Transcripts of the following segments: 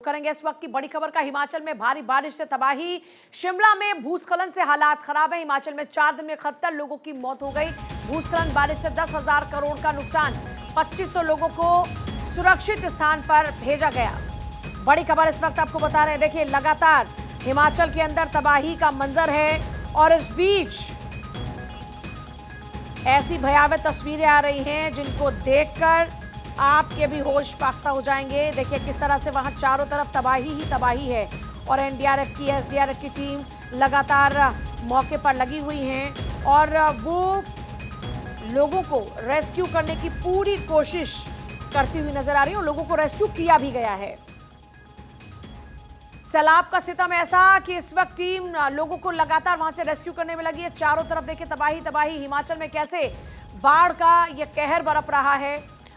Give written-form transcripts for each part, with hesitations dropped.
करेंगे इस वक्त की बड़ी खबर का। हिमाचल में भारी बारिश से तबाही, शिमला में भूस्खलन से हालात खराब है। हिमाचल में 4 दिन में 71 लोगों की मौत हो गई। भूस्खलन बारिश से 10,000 करोड़ का नुकसान, 2500 लोगों को सुरक्षित स्थान पर भेजा गया। बड़ी खबर इस वक्त आपको बता रहे हैं। देखिए, लगातार हिमाचल के अंदर तबाही का मंजर है और इस बीच ऐसी भयावह तस्वीरें आ रही हैं जिनको देखकर आपके भी होश फाख्ता हो जाएंगे। देखिए किस तरह से वहां चारों तरफ तबाही ही तबाही है और एनडीआरएफ की एसडीआरएफ की टीम लगातार मौके पर लगी हुई हैं और वो लोगों को रेस्क्यू करने की पूरी कोशिश करती हुई नजर आ रही है और लोगों को रेस्क्यू किया भी गया है। सैलाब का सितम ऐसा कि इस वक्त टीम लोगों को लगातार वहां से रेस्क्यू करने में लगी है। चारों तरफ देखिए तबाही तबाही। हिमाचल में कैसे बाढ़ का यह कहर बरप रहा है।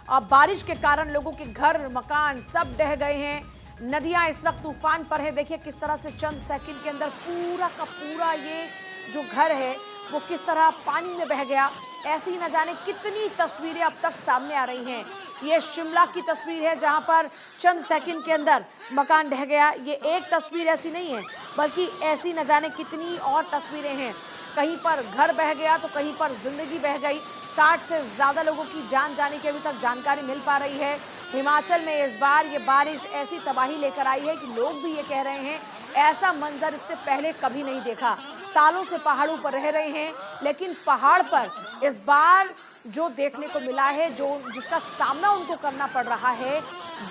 अब बारिश के कारण लोगों के घर मकान सब ढह गए हैं। नदियां इस वक्त तूफान पर है। देखिए किस तरह से चंद सेकंड के अंदर पूरा का पूरा ये जो घर है वो किस तरह पानी में बह गया। ऐसी न जाने कितनी तस्वीरें अब तक सामने आ रही हैं। ये शिमला की तस्वीर है जहां पर चंद सेकंड के अंदर मकान ढह गया। ये एक तस्वीर ऐसी नहीं है बल्कि ऐसी न जाने कितनी और तस्वीरें हैं। कहीं पर घर बह गया तो कहीं पर जिंदगी बह गई। 60 से ज्यादा लोगों की जान जाने की अभी तक जानकारी मिल पा रही है। हिमाचल में इस बार ये बारिश ऐसी तबाही लेकर आई है कि लोग भी ये कह रहे हैं ऐसा मंजर इससे पहले कभी नहीं देखा। सालों से पहाड़ों पर रह रहे हैं लेकिन पहाड़ पर इस बार जो देखने को मिला है, जो जिसका सामना उनको करना पड़ रहा है,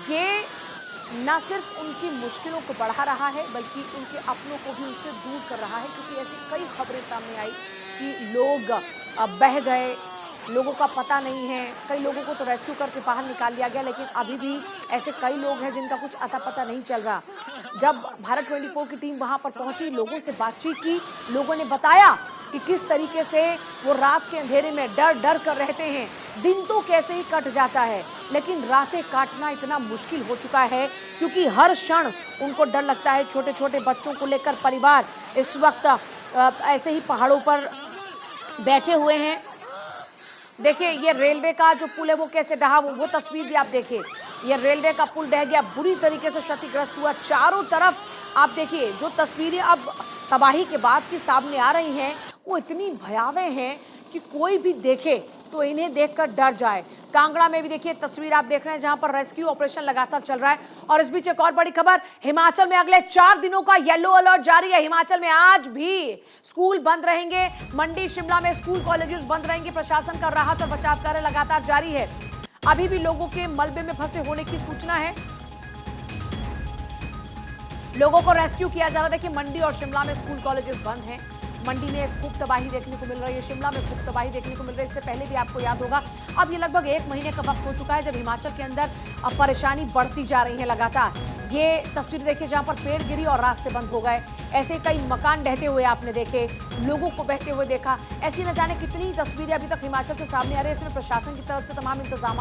ये न सिर्फ उनकी मुश्किलों को बढ़ा रहा है बल्कि उनके अपनों को भी उनसे दूर कर रहा है। क्योंकि ऐसी कई खबरें सामने आई कि लोग बह गए, लोगों का पता नहीं है। कई लोगों को तो रेस्क्यू करके बाहर निकाल लिया गया लेकिन अभी भी ऐसे कई लोग हैं जिनका कुछ अता पता नहीं चल रहा। जब भारत 24 की टीम वहां पर पहुंची, लोगों से बातचीत की, लोगों ने बताया कि किस तरीके से वो रात के अंधेरे में डर डर कर रहते हैं। दिन तो कैसे ही कट जाता है लेकिन रातें काटना इतना मुश्किल हो चुका है क्योंकि हर क्षण उनको डर लगता है। छोटे छोटे बच्चों को लेकर परिवार इस वक्त ऐसे ही पहाड़ों पर बैठे हुए हैं। देखिए ये रेलवे का जो पुल है वो कैसे ढहा, वो तस्वीर भी आप देखिए। ये रेलवे का पुल ढह गया, बुरी तरीके से क्षतिग्रस्त हुआ। चारों तरफ आप देखिए जो तस्वीरें अब तबाही के बाद की सामने आ रही हैं वो इतनी भयावह हैं कि कोई भी देखे तो इन्हें देखकर डर जाए। कांगड़ा में भी देखिए तस्वीर आप देख रहे हैं जहां पर रेस्क्यू ऑपरेशन लगातार चल रहा है। और इस बीच एक और बड़ी खबर, हिमाचल में अगले 4 दिनों का येलो अलर्ट जारी है। हिमाचल में आज भी स्कूल बंद रहेंगे। मंडी शिमला में स्कूल कॉलेजेस बंद रहेंगे। प्रशासन का राहत और बचाव कार्य लगातार जारी है। अभी भी लोगों के मलबे में फंसे होने की सूचना है। लोगों को रेस्क्यू किया जा रहा है। देखिए मंडी और शिमला में स्कूल कॉलेजेस बंद हैं। मंडी में खूब तबाही देखने को मिल रही है, शिमला में खूब तबाही देखने को मिल रही है। इससे पहले भी आपको याद होगा अब ये लगभग 1 महीने का वक्त हो चुका है जब हिमाचल के अंदर अब परेशानी बढ़ती जा रही है लगातार। ये तस्वीर देखिए जहां पर पेड़ गिरी और रास्ते बंद हो गए। ऐसे कई मकान ढहते हुए आपने देखे, लोगों को बहते हुए देखा। ऐसी न जाने कितनी तस्वीरें अभी तक हिमाचल से सामने आ रही है। इसमें प्रशासन की तरफ से तमाम इंतजाम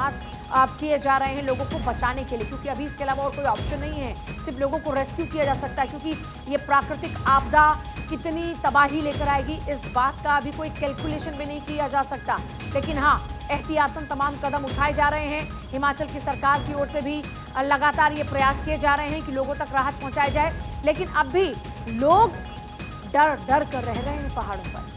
किए जा रहे हैं लोगों को बचाने के लिए, क्योंकि अभी इसके अलावा और कोई ऑप्शन नहीं है। सिर्फ लोगों को रेस्क्यू किया जा सकता है क्योंकि ये प्राकृतिक आपदा कितनी तबाही लेकर आएगी इस बात का अभी कोई कैलकुलेशन भी नहीं किया जा सकता। लेकिन हाँ, एहतियातन तमाम कदम उठाए जा रहे हैं। हिमाचल की सरकार की ओर से भी लगातार ये प्रयास किए जा रहे हैं कि लोगों तक राहत पहुंचाई जाए। लेकिन अब भी लोग डर डर कर रह रहे हैं पहाड़ों पर।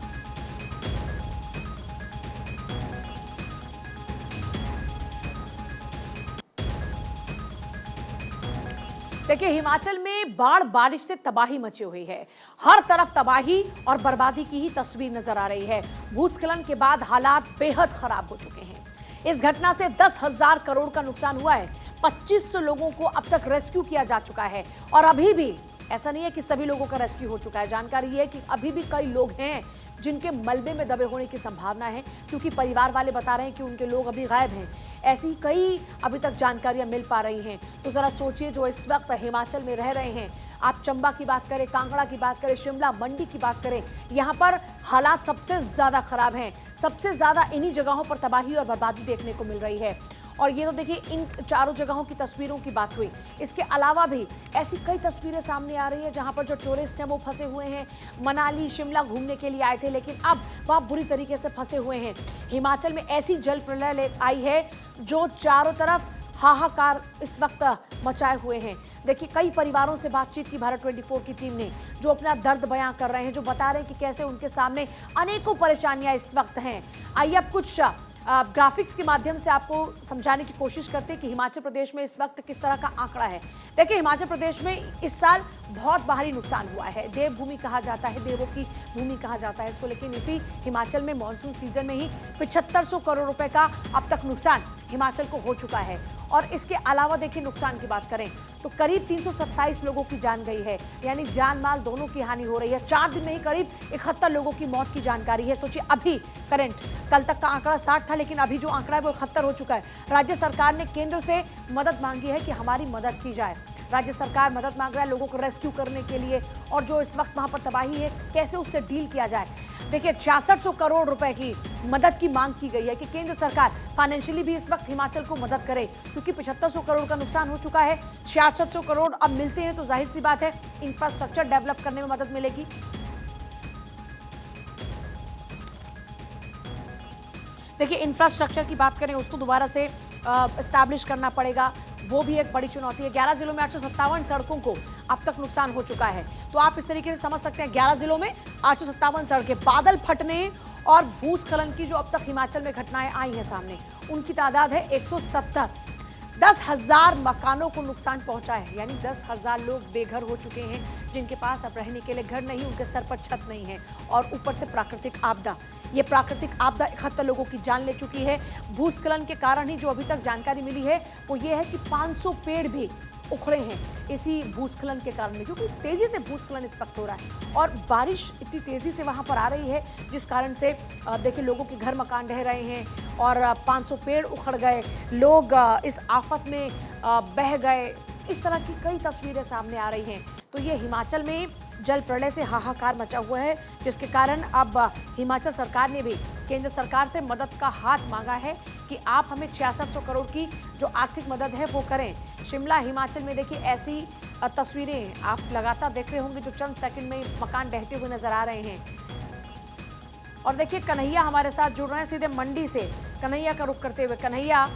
देखिए हिमाचल में बाढ़ बारिश से तबाही मची हुई है। हर तरफ तबाही और बर्बादी की ही तस्वीर नजर आ रही है। भूस्खलन के बाद हालात बेहद खराब हो चुके हैं। इस घटना से 10,000 करोड़ का नुकसान हुआ है। 2500 लोगों को अब तक रेस्क्यू किया जा चुका है और अभी भी ऐसा नहीं है कि सभी लोगों का रेस्क्यू हो चुका है। जानकारी ये है कि अभी भी कई लोग हैं जिनके मलबे में दबे होने की संभावना है क्योंकि परिवार वाले बता रहे हैं कि उनके लोग अभी गायब हैं। ऐसी कई अभी तक जानकारियां मिल पा रही हैं। तो जरा सोचिए जो इस वक्त हिमाचल में रह रहे हैं, आप चंबा की बात करें, कांगड़ा की बात करें, शिमला मंडी की बात करें, यहाँ पर हालात सबसे ज्यादा खराब हैं। सबसे ज्यादा इन्हीं जगहों पर तबाही और बर्बादी देखने को मिल रही है। और ये तो देखिए इन चारों जगहों की तस्वीरों की बात हुई। इसके अलावा भी ऐसी कई तस्वीरें सामने आ रही है जहां पर जो टूरिस्ट हैं वो फंसे हुए हैं। मनाली शिमला घूमने के लिए आए थे लेकिन अब वहां बुरी तरीके से फंसे हुए हैं। हिमाचल में ऐसी जल प्रलय आई है जो चारों तरफ हाहाकार इस वक्त मचाए हुए हैं। देखिए, कई परिवारों से बातचीत की भारत 24 की टीम ने, जो अपना दर्द बयां कर रहे हैं, जो बता रहे हैं कि कैसे उनके सामने अनेकों परेशानियां इस वक्त हैं। आइए अब कुछ ग्राफिक्स के माध्यम से आपको समझाने की कोशिश करते हैं कि हिमाचल प्रदेश में इस वक्त किस तरह का आंकड़ा है। देखिए, हिमाचल प्रदेश में इस साल बहुत भारी नुकसान हुआ है। देवभूमि कहा जाता है, देवों की भूमि कहा जाता है इसको, लेकिन इसी हिमाचल में मानसून सीजन में ही 7500 करोड़ रुपए का अब तक नुकसान हिमाचल को हो चुका है। और इसके अलावा देखिए, नुकसान की बात करें तो करीब 327 लोगों की जान गई है, यानी जान माल दोनों की हानि हो रही है। 4 दिन में ही करीब 71 लोगों की मौत की जानकारी है। सोचिए, अभी करंट, कल तक का आंकड़ा 60 था, लेकिन अभी जो आंकड़ा है वो 71 हो चुका है। राज्य सरकार ने केंद्र से मदद मांगी है कि हमारी मदद की जाए। राज्य सरकार मदद मांग रहा है लोगों को रेस्क्यू करने के लिए, और जो इस वक्त वहां पर तबाही है कैसे उससे डील किया जाए। देखिए, 6600 करोड़ रुपए की मदद की मांग की गई है कि केंद्र सरकार फाइनेंशियली भी इस वक्त हिमाचल को मदद करे, क्योंकि 7500 करोड़ का नुकसान हो चुका है। 6600 करोड़ अब मिलते हैं तो जाहिर सी बात है इंफ्रास्ट्रक्चर डेवलप करने में मदद मिलेगी। देखिए, इंफ्रास्ट्रक्चर की बात करें उसको दोबारा से एस्टैब्लिश करना पड़ेगा, वो भी एक बड़ी चुनौती है। 11 जिलों में 857 सड़कों को अब तक नुकसान हो चुका है। तो आप इस तरीके से समझ सकते हैं, 11 जिलों में 857 सड़कें। बादल फटने और भूस्खलन की जो अब तक हिमाचल में घटनाएं आई हैं सामने, उनकी तादाद है 170। 10,000 मकानों को नुकसान पहुंचा है, यानी 10,000 लोग बेघर हो चुके हैं, जिनके पास अब रहने के लिए घर नहीं, उनके सर पर छत नहीं है। और ऊपर से प्राकृतिक आपदा, ये प्राकृतिक आपदा 71 लोगों की जान ले चुकी है। भूस्खलन के कारण ही जो अभी तक जानकारी मिली है वो ये है कि 500 पेड़ भी उखड़े हैं इसी भूस्खलन के कारण, क्योंकि तेजी से भूस्खलन इस वक्त हो रहा है और बारिश इतनी तेजी से वहां पर आ रही है, जिस कारण से देखिए लोगों के घर मकान ढह रहे हैं और 500 पेड़ उखड़ गए, लोग इस आफत में बह गए। इस तरह की कई तस्वीरें सामने आ रही हैं। तो ये हिमाचल में जल प्रलय से हाहाकार मचा हुआ है, जिसके कारण अब हिमाचल सरकार ने भी केंद्र सरकार से मदद का हाथ मांगा है कि आप हमें 6600 करोड़ की जो आर्थिक मदद है वो करें। शिमला, हिमाचल में देखिए ऐसी तस्वीरें आप लगातार देख रहे होंगे, जो चंद सेकंड में मकान ढहते हुए नजर आ रहे हैं। और देखिए, कन्हैया हमारे साथ जुड़ रहे हैं सीधे मंडी से। कन्हैया का रुख करते हुए, कन्हैया,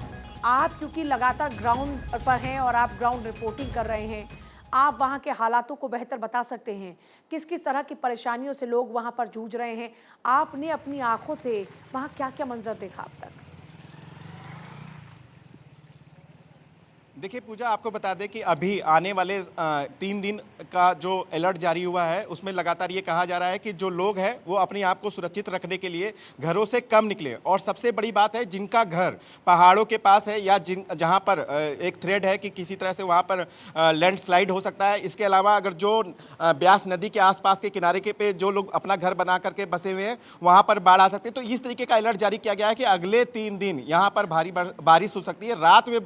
आप क्योंकि लगातार ग्राउंड पर हैं और आप ग्राउंड रिपोर्टिंग कर रहे हैं, आप वहां के हालातों को बेहतर बता सकते हैं। किस किस तरह की परेशानियों से लोग वहां पर जूझ रहे हैं, आपने अपनी आंखों से वहां क्या क्या मंजर देखा अब तक? देखिए पूजा, आपको बता दें कि अभी आने वाले 3 दिन का जो अलर्ट जारी हुआ है उसमें लगातार ये कहा जा रहा है कि जो लोग हैं वो अपने आप को सुरक्षित रखने के लिए घरों से कम निकले। और सबसे बड़ी बात है, जिनका घर पहाड़ों के पास है या जहां पर एक थ्रेड है कि किसी तरह से वहां पर लैंडस्लाइड हो सकता है। इसके अलावा अगर जो ब्यास नदी के आसपास के किनारे के पे जो लोग अपना घर बना करके बसे हुए हैं वहां पर बाढ़ आ सकती है। तो इस तरीके का अलर्ट जारी किया गया है कि अगले 3 दिन यहाँ पर भारी बारिश हो सकती है। रात में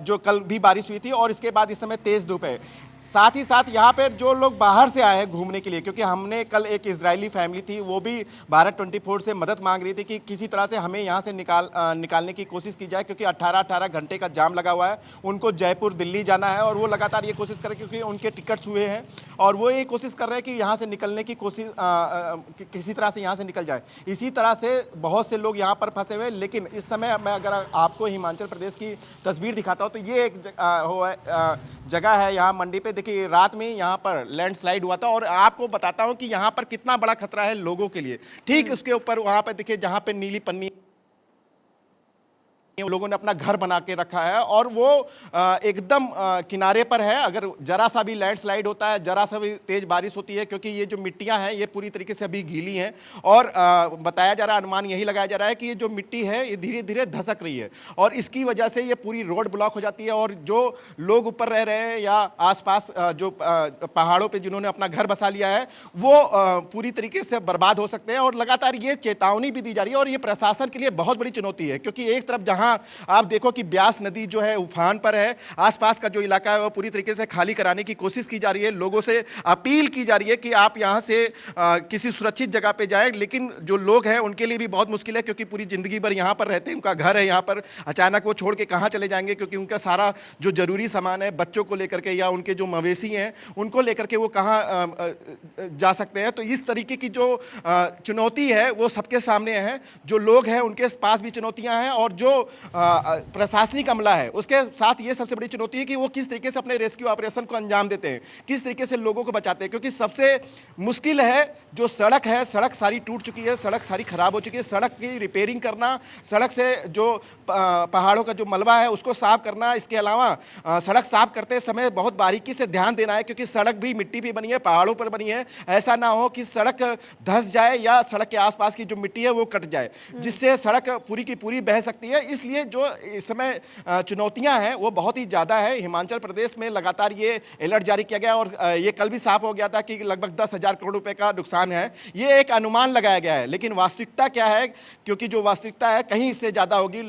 जो कल भी बारिश हुई थी और इसके बाद इस समय तेज धूप है। साथ ही साथ यहाँ पे जो लोग बाहर से आए हैं घूमने के लिए, क्योंकि हमने कल एक इजरायली फैमिली थी, वो भी भारत 24 से मदद मांग रही थी कि किसी तरह से हमें यहाँ से निकालने की कोशिश की जाए, क्योंकि 18 घंटे का जाम लगा हुआ है। उनको जयपुर, दिल्ली जाना है और वो लगातार ये कोशिश कर रहे हैं, क्योंकि उनके टिकट्स हुए हैं और वो ये कोशिश कर रहे हैं कि यहाँ से निकलने की कोशिश किसी तरह से यहाँ से निकल जाए। इसी तरह से बहुत से लोग यहाँ पर फंसे हुए हैं। लेकिन इस समय मैं अगर आपको हिमाचल प्रदेश की तस्वीर दिखाता हूँ तो ये एक जगह है यहाँ मंडी पे। देखिए, रात में यहाँ पर लैंडस्लाइड हुआ था और आपको बताता हूँ कि यहाँ पर कितना बड़ा खतरा है लोगों के लिए। ठीक उसके ऊपर वहाँ पर देखिए, जहाँ पे नीली पन्नी लोगों ने अपना घर बना के रखा है और वो एकदम किनारे पर है। अगर जरा सा भी लैंडस्लाइड होता है, जरा सा भी तेज बारिश होती है, क्योंकि ये जो मिट्टियां हैं ये पूरी तरीके से अभी गीली हैं और बताया जा रहा है, अनुमान यही लगाया जा रहा है कि ये जो मिट्टी है ये धीरे धीरे धसक रही है और इसकी वजह से ये पूरी रोड ब्लॉक हो जाती है। और जो लोग ऊपर रह रहे हैं या आसपास जो पहाड़ों पर जिन्होंने अपना घर बसा लिया है वो पूरी तरीके से बर्बाद हो सकते हैं। और लगातार ये चेतावनी भी दी जा रही है और ये प्रशासन के लिए बहुत बड़ी चुनौती है, क्योंकि एक तरफ जहां आप देखो कि ब्यास नदी जो है उफान पर है, आसपास का जो इलाका है वो पूरी तरीके से खाली कराने की कोशिश की जा रही है। लोगों से अपील की जा रही है कि आप यहां से किसी सुरक्षित जगह पे जाएं। लेकिन जो लोग हैं उनके लिए भी बहुत मुश्किल है, क्योंकि पूरी जिंदगी भर यहां पर रहते हैं, उनका घर है यहाँ पर, अचानक वो छोड़ के कहां चले जाएंगे, क्योंकि उनका सारा जो जरूरी सामान है बच्चों को लेकर के या उनके जो मवेशी हैं उनको लेकर के वो कहाँ जा सकते हैं। तो इस तरीके की जो चुनौती है वो सबके सामने है। जो लोग हैं उनके पास भी चुनौतियां हैं और जो प्रशासनिक अमला है उसके साथ ये सबसे बड़ी चुनौती है कि वो किस तरीके से अपने रेस्क्यू ऑपरेशन को अंजाम देते हैं, किस तरीके से लोगों को बचाते हैं। क्योंकि सबसे मुश्किल है जो सड़क है, सड़क सारी टूट चुकी है, सड़क सारी खराब हो चुकी है, सड़क की रिपेयरिंग करना, सड़क से जो पहाड़ों का जो मलबा है उसको साफ करना, इसके अलावा सड़क साफ करते समय बहुत बारीकी से ध्यान देना है क्योंकि सड़क भी मिट्टी पे बनी है, पहाड़ों पर बनी है। ऐसा ना हो कि सड़क धंस जाए या सड़क के आसपास की जो मिट्टी है वो कट जाए, जिससे सड़क पूरी की पूरी बह सकती है। इसलिए जो इस समय चुनौतियां हैं वो बहुत ही ज़्यादा है। हिमाचल प्रदेश में लगातार ये अलर्ट जारी किया गया और ये कल भी साफ हो गया था कि लगभग 10,000 करोड़ रुपए का नुकसान है। ये एक अनुमान लगाया गया है, लेकिन वास्तविकता क्या है, क्योंकि जो वास्तविकता है कहीं इससे ज़्यादा होगी।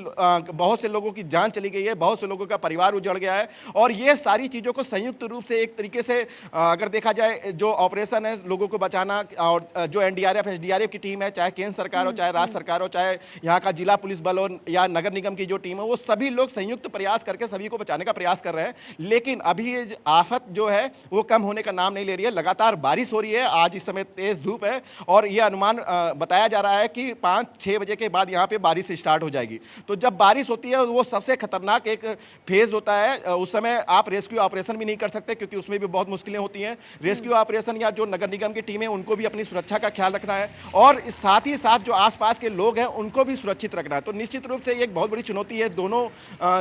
बहुत से लोगों की जान चली गई है, बहुत से लोगों का परिवार उजड़ गया है और ये सारी चीज़ों को संयुक्त रूप से एक तरीके से अगर देखा जाए जो ऑपरेशन है लोगों को बचाना, और जो एनडीआरएफ एसडीआरएफ की टीम है, चाहे केंद्र सरकार हो, चाहे राज्य सरकार हो, चाहे यहाँ का जिला पुलिस बल हो या नगर निगम की जो टीम है, वो सभी लोग संयुक्त प्रयास करके सभी को बचाने का प्रयास कर रहे हैं। लेकिन अभी ये आफत जो है वो कम होने का नाम नहीं ले रही है। लगातार बारिश हो रही है, आज इस समय तेज धूप है और ये अनुमान बताया जा रहा है कि 5-6 बजे के बाद यहाँ पे बारिश स्टार्ट हो जाएगी। तो जब बारिश होती है वो सबसे खतरनाक एक फेज होता है। उस समय आप रेस्क्यू ऑपरेशन भी नहीं कर सकते क्योंकि उसमें भी बहुत मुश्किलें होती हैं। रेस्क्यू ऑपरेशन या जो नगर निगम की टीम है उनको भी अपनी सुरक्षा का ख्याल रखना है और साथ ही साथ जो आसपास के लोग हैं उनको भी सुरक्षित रखना है। तो निश्चित रूप से ये एक बहुत बड़ी चुनौती है दोनों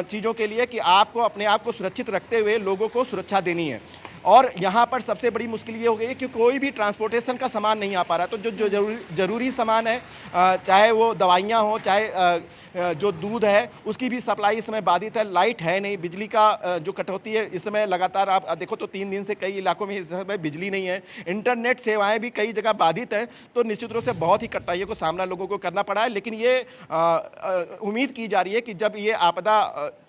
चीज़ों के लिए कि आपको अपने आप को सुरक्षित रखते हुए लोगों को सुरक्षा देनी है। और यहाँ पर सबसे बड़ी मुश्किल ये हो गई है कि कोई भी ट्रांसपोर्टेशन का सामान नहीं आ पा रहा। तो जो जरूरी सामान है, चाहे वो दवाइयाँ हो, चाहे जो दूध है, उसकी भी सप्लाई इस समय बाधित है। लाइट है नहीं, बिजली का जो कटौती है इस समय लगातार आप देखो तो 3 दिन से कई इलाकों में इस समय बिजली नहीं है। इंटरनेट सेवाएं भी कई जगह बाधित है। तो निश्चित रूप से बहुत ही कठिनाइयों को सामना लोगों को करना पड़ा है। लेकिन ये उम्मीद की जा रही है कि जब ये आपदा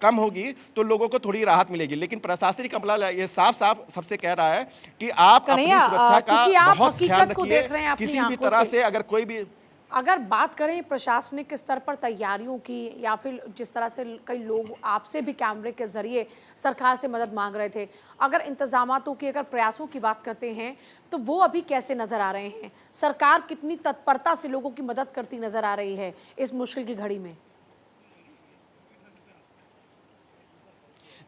कम होगी तो लोगों को थोड़ी राहत मिलेगी। लेकिन प्रशासनिक अमला ये साफ साफ सबसे कह रहा है कि आप अपनी सुरक्षा का बहुत ख्याल रखिए। किसी भी तरह से अगर कोई भी अगर बात करें प्रशासनिक स्तर पर तैयारियों की या फिर जिस तरह से कई लोग आपसे भी कैमरे के जरिए सरकार से मदद मांग रहे थे, अगर इंतजामातों की अगर प्रयासों की बात करते हैं तो वो अभी कैसे नजर आ रहे हैं? सरकार कितनी तत्परता से लोगों की मदद करती नजर आ रही है इस मुश्किल की घड़ी में?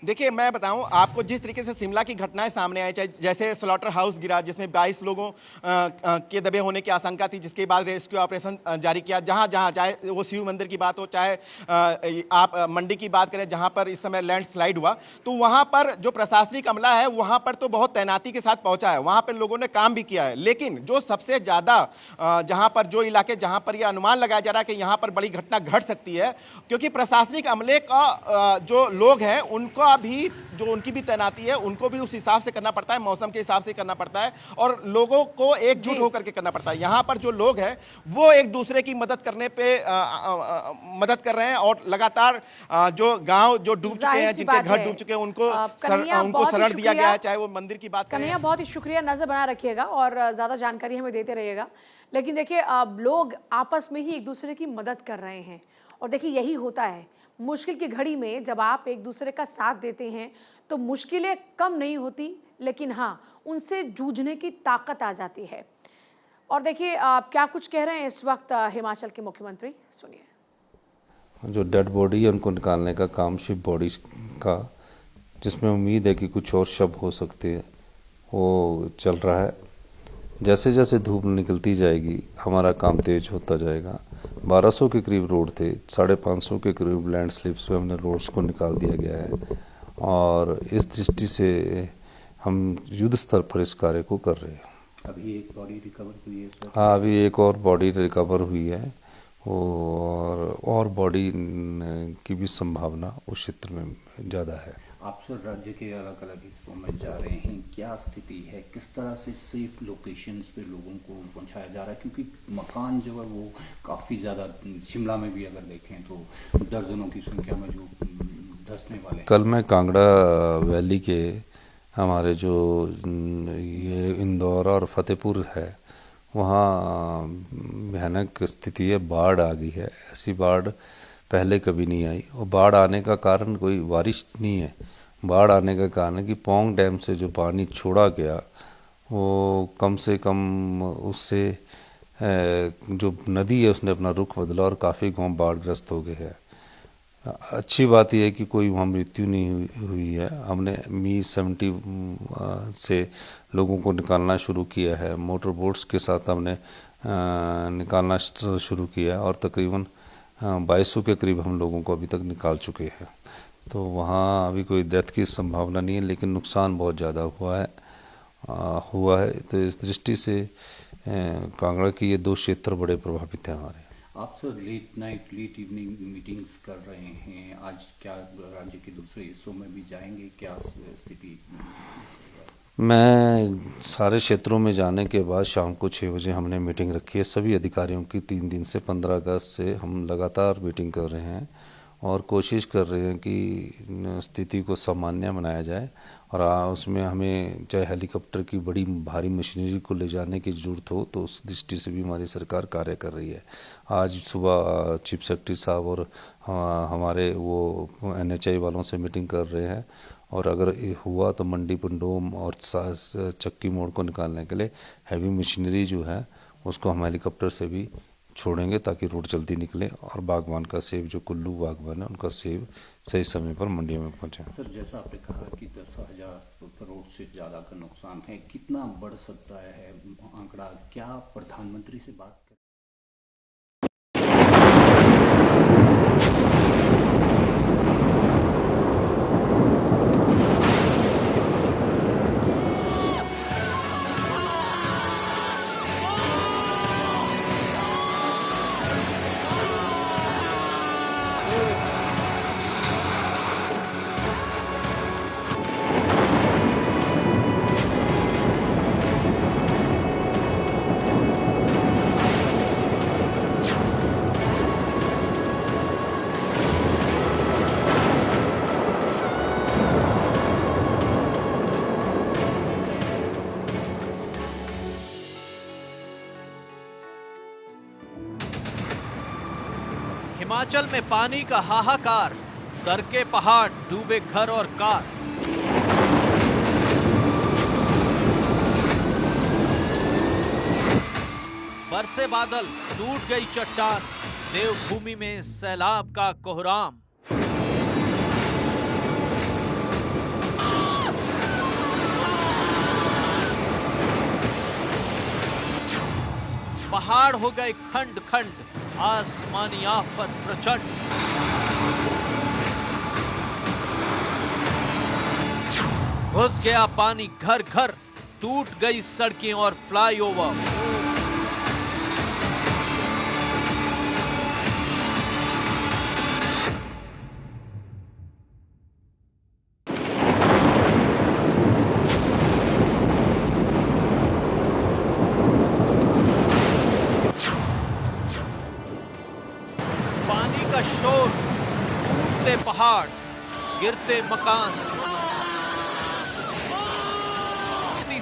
देखिए मैं बताऊं आपको, जिस तरीके से शिमला की घटनाएं सामने आई, जैसे स्लॉटर हाउस गिरा जिसमें 22 लोगों के दबे होने की आशंका थी, जिसके बाद रेस्क्यू ऑपरेशन जारी किया। जहां जहां चाहे वो शिव मंदिर की बात हो, चाहे आप मंडी की बात करें जहां पर इस समय लैंडस्लाइड हुआ, तो वहां पर जो प्रशासनिक अमला है वहां पर तो बहुत तैनाती के साथ पहुंचा है, वहां पर लोगों ने काम भी किया है। लेकिन जो सबसे ज़्यादा जहां पर जो इलाके जहां पर यह अनुमान लगाया जा रहा है कि यहाँ पर बड़ी घटना घट सकती है, क्योंकि प्रशासनिक अमले का जो लोग हैं उनको भी जो उनकी भी तैनाती है उनको भी उस हिसाब से करना पड़ता है, मौसम के हिसाब से करना पड़ता है और लोगों को एकजुट होकर के करना पड़ता है। यहाँ पर जो लोग हैं वो एक दूसरे की मदद करने पे मदद कर रहे हैं और लगातार जो गांव जो डूब चुके हैं, जिनके घर डूब चुके हैं, उनको शरण दिया गया है। चाहे वो मंदिर की बात करें। बहुत ही शुक्रिया, नजर बना रखिएगा और ज्यादा जानकारी हमें देते रहिएगा। लेकिन देखिए लोग आपस में ही एक दूसरे की मदद कर रहे हैं और देखिए यही होता है मुश्किल की घड़ी में, जब आप एक दूसरे का साथ देते हैं तो मुश्किलें कम नहीं होती, लेकिन हाँ उनसे जूझने की ताकत आ जाती है। और देखिए आप क्या कुछ कह रहे हैं इस वक्त हिमाचल के मुख्यमंत्री, सुनिए। जो डेड बॉडी है उनको निकालने का काम शिप बॉडी का, जिसमें उम्मीद है कि कुछ और शव हो सकते हैं, वो चल रहा है। जैसे जैसे धूप निकलती जाएगी हमारा काम तेज होता जाएगा। 1200 के करीब रोड थे, 550 के करीब लैंड स्लिप्स में हमने रोड्स को निकाल दिया गया है और इस दृष्टि से हम युद्ध स्तर पर इस कार्य को कर रहे हैं। अभी एक बॉडी रिकवर हुई है सर? हाँ, अभी एक और बॉडी रिकवर हुई है और बॉडी की भी संभावना उस क्षेत्र में ज़्यादा है। आप सर राज्य के अलग अलग हिस्सों में जा रहे हैं, क्या स्थिति है, किस तरह से सेफ लोकेशंस पे लोगों को पहुंचाया जा रहा है? क्योंकि मकान जो है वो काफ़ी ज़्यादा, शिमला में भी अगर देखें तो दर्जनों की संख्या में जो धंसने वाले। कल मैं कांगड़ा वैली के हमारे जो ये इंदौर और फतेहपुर है वहाँ भयानक स्थिति है, बाढ़ आ गई है। ऐसी बाढ़ पहले कभी नहीं आई और बाढ़ आने का कारण कोई बारिश नहीं है, बाढ़ आने का कारण है कि पोंग डैम से जो पानी छोड़ा गया वो कम से कम उससे जो नदी है उसने अपना रुख बदला और काफ़ी गांव बाढ़ग्रस्त हो गए हैं। अच्छी बात यह है कि कोई वहाँ मृत्यु नहीं हुई है। हमने मी-70 से लोगों को निकालना शुरू किया है। मोटर बोट्स के साथ हमने निकालना शुरू किया और तकरीबन 2200 के करीब हम लोगों को अभी तक निकाल चुके हैं। तो वहाँ अभी कोई डेथ की संभावना नहीं है, लेकिन नुकसान बहुत ज़्यादा हुआ है। तो इस दृष्टि से कांगड़ा के ये 2 क्षेत्र बड़े प्रभावित हैं हमारे। आप सर लेट इवनिंग मीटिंग्स कर रहे हैं, आज क्या राज्य के दूसरे हिस्सों में भी जाएंगे, क्या स्थिति? मैं सारे क्षेत्रों में जाने के बाद शाम को 6 बजे हमने मीटिंग रखी है सभी अधिकारियों की। 3 दिन से 15 अगस्त से हम लगातार मीटिंग कर रहे हैं और कोशिश कर रहे हैं कि स्थिति को सामान्य बनाया जाए। और उसमें हमें चाहे हेलीकॉप्टर की बड़ी भारी मशीनरी को ले जाने की ज़रूरत हो तो उस दृष्टि से भी हमारी सरकार कार्य कर रही है। आज सुबह चीफ सेक्रेटरी साहब और हमारे वो NHI वालों से मीटिंग कर रहे हैं और अगर हुआ तो मंडी पंडोम और चक्की मोड़ को निकालने के लिए हैवी मशीनरी जो है उसको हम हेलीकॉप्टर से भी छोड़ेंगे ताकि रोड जल्दी निकले और बागवान का सेब जो कुल्लू बागवान है उनका सेब सही समय पर मंडी में पहुंचे। सर जैसा आपने कहा कि 10,000 करोड़ से ज़्यादा का नुकसान है, कितना बढ़ सकता है आंकड़ा? क्या प्रधानमंत्री से बात कर हिमाचल में पानी का हाहाकार, दर के पहाड़, डूबे घर और कार। बरसे बादल, टूट गई चट्टान, देवभूमि में सैलाब का कोहराम। पहाड़ हो गए खंड खंड, आसमानी आफत प्रचंड। घुस गया पानी घर घर, टूट गई सड़कें और फ्लाईओवर। पानी का शोर, टूटते पहाड़, गिरते मकान,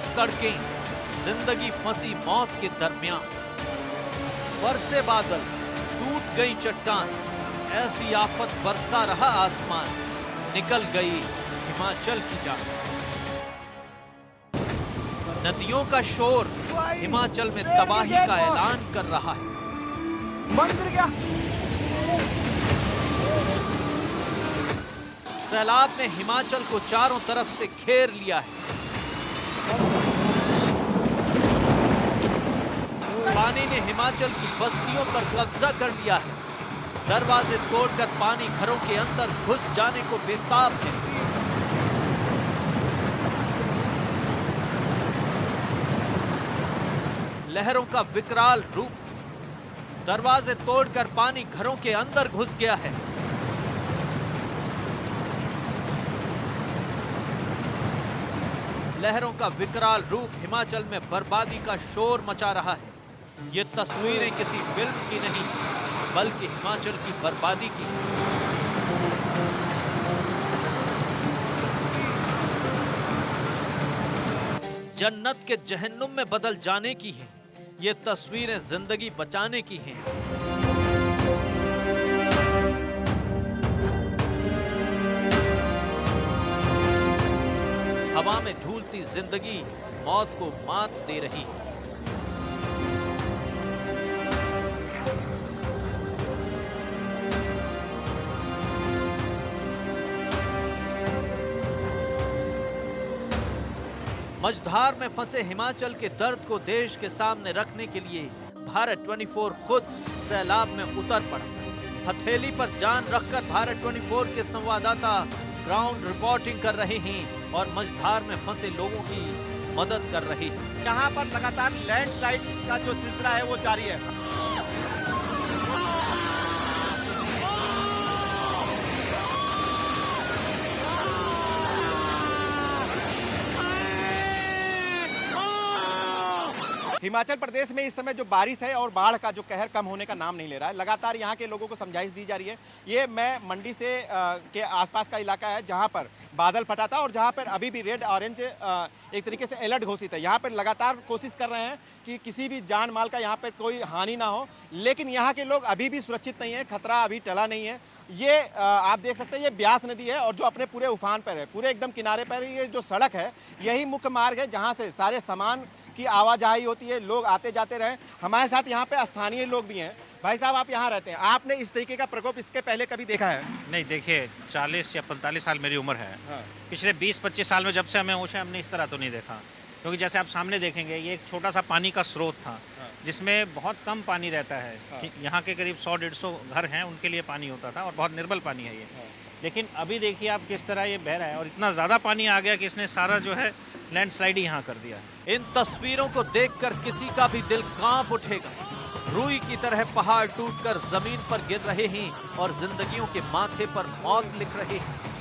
सड़कें, जिंदगी फंसी मौत के दरमियान। बरसे बादल, टूट गई चट्टान, ऐसी आफत बरसा रहा आसमान, निकल गई हिमाचल की जान। नदियों का शोर हिमाचल में तबाही का ऐलान कर रहा है। सैलाब ने हिमाचल को चारों तरफ से घेर लिया है। पानी ने हिमाचल की बस्तियों पर कब्जा कर लिया है। दरवाजे तोड़कर पानी घरों के अंदर घुस जाने को बेताब है। लहरों का विकराल रूप, दरवाजे तोड़कर पानी घरों के अंदर घुस गया है। लहरों का विकराल रूप हिमाचल में बर्बादी का शोर मचा रहा है। ये तस्वीरें किसी फिल्म की नहीं, बल्कि हिमाचल की बर्बादी की। जन्नत के जहन्नुम में बदल जाने की है। ये तस्वीरें जिंदगी बचाने की हैं। हवा में झूलती जिंदगी मौत को मात दे रही है। मझधार में फंसे हिमाचल के दर्द को देश के सामने रखने के लिए भारत 24 खुद सैलाब में उतर पड़ा। हथेली पर जान रखकर भारत 24 के संवाददाता ग्राउंड रिपोर्टिंग कर रहे हैं और मझधार में फंसे लोगों की मदद कर रहे हैं। यहाँ पर लगातार लैंडस्लाइड का जो सिलसिला है वो जारी है। हिमाचल प्रदेश में इस समय जो बारिश है और बाढ़ का जो कहर कम होने का नाम नहीं ले रहा है। लगातार यहाँ के लोगों को समझाइश दी जा रही है। ये मैं मंडी से के आसपास का इलाका है जहाँ पर बादल फटा था और जहाँ पर अभी भी रेड ऑरेंज एक तरीके से अलर्ट घोषित है। यहाँ पर लगातार कोशिश कर रहे हैं कि किसी भी जान माल का यहाँ पर कोई हानि ना हो, लेकिन यहाँ के लोग अभी भी सुरक्षित नहीं है, खतरा अभी टला नहीं है। ये आप देख सकते हैं ये ब्यास नदी है और जो अपने पूरे उफान पर है, पूरे एकदम किनारे पर ये जो सड़क है यही मुख्य मार्ग है जहाँ से सारे सामान की आवाजाही होती है, लोग आते जाते रहे। हमारे साथ यहाँ पे स्थानीय लोग भी हैं। भाई साहब, आप यहाँ रहते हैं, आपने इस तरीके का प्रकोप इसके पहले कभी देखा है? नहीं, देखिए 40 या 45 साल मेरी उम्र है। हाँ। पिछले 20-25 साल में जब से हमें होश है हमने इस तरह तो नहीं देखा, क्योंकि जैसे आप सामने देखेंगे ये एक छोटा सा पानी का स्रोत था जिसमें बहुत कम पानी रहता है। यहाँ के करीब 100-150 घर हैं, उनके लिए पानी होता था और बहुत निर्मल पानी है ये। लेकिन अभी देखिए आप किस तरह ये बह रहा है और इतना ज़्यादा पानी आ गया कि इसने सारा जो है लैंडस्लाइड ही यहाँ कर दिया है। इन तस्वीरों को देखकर किसी का भी दिल कांप उठेगा। रुई की तरह पहाड़ टूटकर जमीन पर गिर रहे हैं और जिंदगियों के माथे पर मौत लिख रहे हैं।